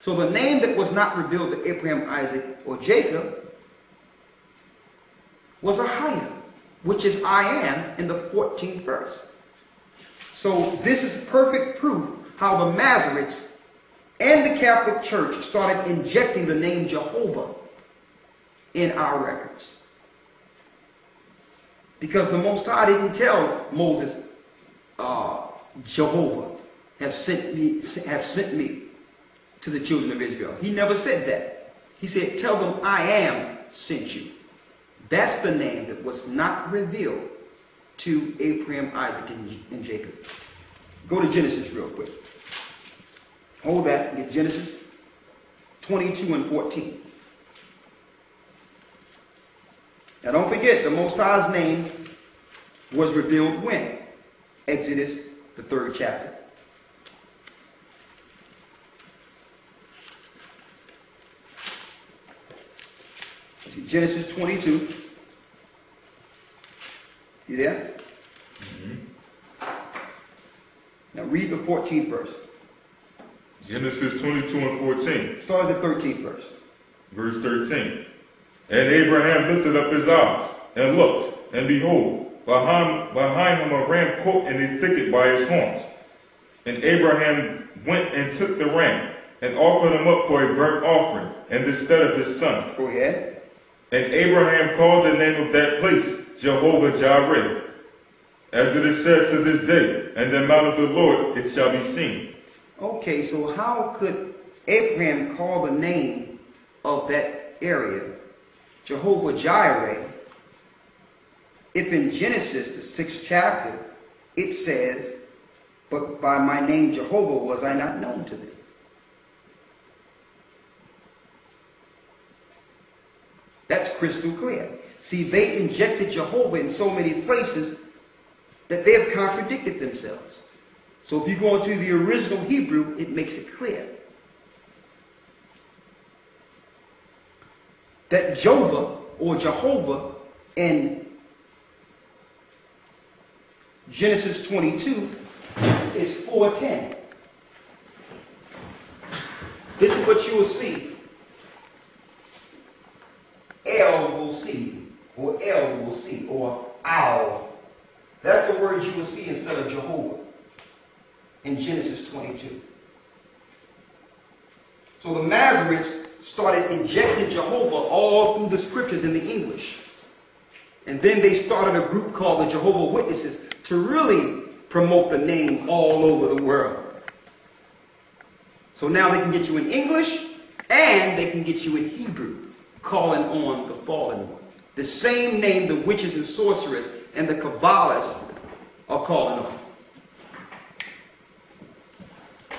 So the name that was not revealed to Abraham, Isaac, or Jacob was Ahiah, which is I am in the 14th verse. So this is perfect proof how the Masoretes and the Catholic Church started injecting the name Jehovah in our records. Because the Most High didn't tell Moses, Jehovah have sent me to the children of Israel. He never said that. He said, tell them I am sent you. That's the name that was not revealed to Abraham, Isaac, and Jacob. Go to Genesis real quick. Hold that. Get Genesis 22 and 14. Now don't forget, the Most High's name was revealed when? Exodus, the 3rd chapter. See, Genesis 22. You there? Mm-hmm. Now read the 14th verse. Genesis 22 and 14. Start at the 13th verse. Verse 13. And Abraham lifted up his eyes and looked, and behold, behind him a ram caught in a thicket by his horns. And Abraham went and took the ram and offered him up for a burnt offering in the stead of his son. Go ahead. And Abraham called the name of that place Jehovah Jireh, as it is said to this day, and the mount of the Lord it shall be seen. Okay, so how could Abraham call the name of that area Jehovah Jireh if in Genesis, the 6th chapter, it says, but by my name Jehovah was I not known to thee? That's crystal clear. See, they injected Jehovah in so many places that they have contradicted themselves. So if you go into the original Hebrew, it makes it clear that Jehovah or Jehovah in Genesis 22 is 4:10. This is what you will see. El will see, or El will see, or Al. That's the word you will see instead of Jehovah in Genesis 22. So the Masoretes started injecting Jehovah all through the scriptures in the English. And then they started a group called the Jehovah's Witnesses to really promote the name all over the world. So now they can get you in English and they can get you in Hebrew, calling on the fallen one. The same name the witches and sorcerers and the Kabbalists are calling on.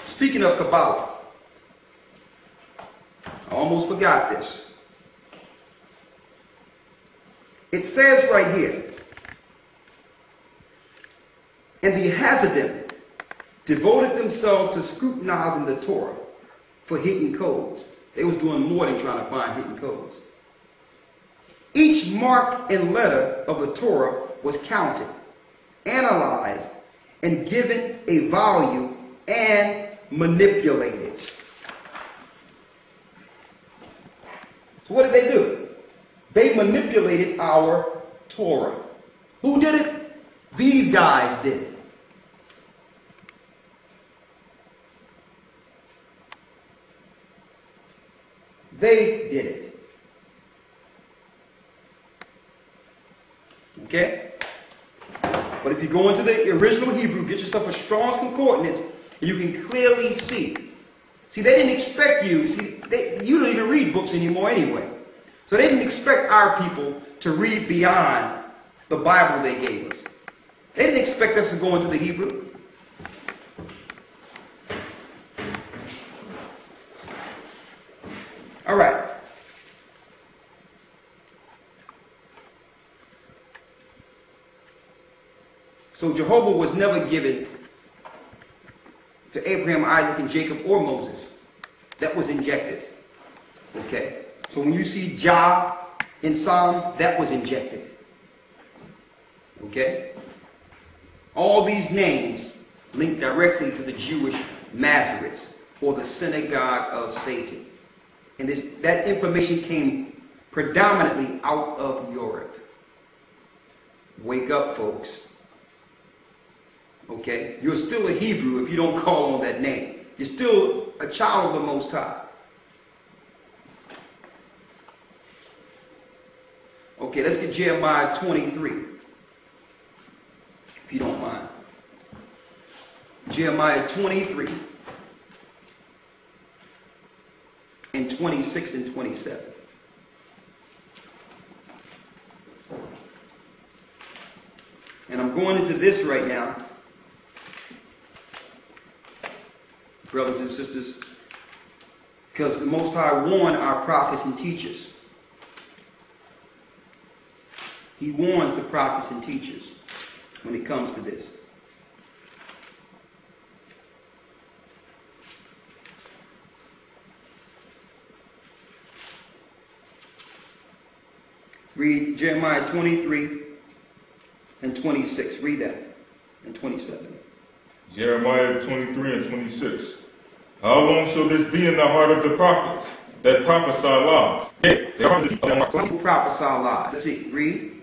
Speaking of Kabbalah, I almost forgot this. It says right here, and the Hasidim devoted themselves to scrutinizing the Torah for hidden codes. They was doing more than trying to find hidden codes. Each mark and letter of the Torah was counted, analyzed, and given a value and manipulated. So what did they do? They manipulated our Torah. Who did it? These guys did it. They did it. Okay? But if you go into the original Hebrew, get yourself a Strong's Concordance, and you can clearly see. See, they didn't expect you. See, you don't even read books anymore anyway. So they didn't expect our people to read beyond the Bible they gave us. They didn't expect us to go into the Hebrew. All right. So Jehovah was never given to Abraham, Isaac, and Jacob, or Moses. That was injected. Okay? So when you see Jah in Psalms, that was injected. Okay? All these names link directly to the Jewish Masoretes. or the synagogue of Satan. And that information came predominantly out of Europe. Wake up, folks. Okay? You're still a Hebrew if you don't call on that name. You're still a child of the Most High. Okay, let's get Jeremiah 23, if you don't mind. Jeremiah 23 and 26 and 27. And I'm going into this right now, brothers and sisters, because the Most High warned our prophets and teachers. He warns the prophets and teachers when it comes to this. Read Jeremiah 23 and 26. Read that. And 27. Jeremiah 23 and 26. How long shall this be in the heart of the prophets that prophesy lies? Prophesy lies. Let's see. Read.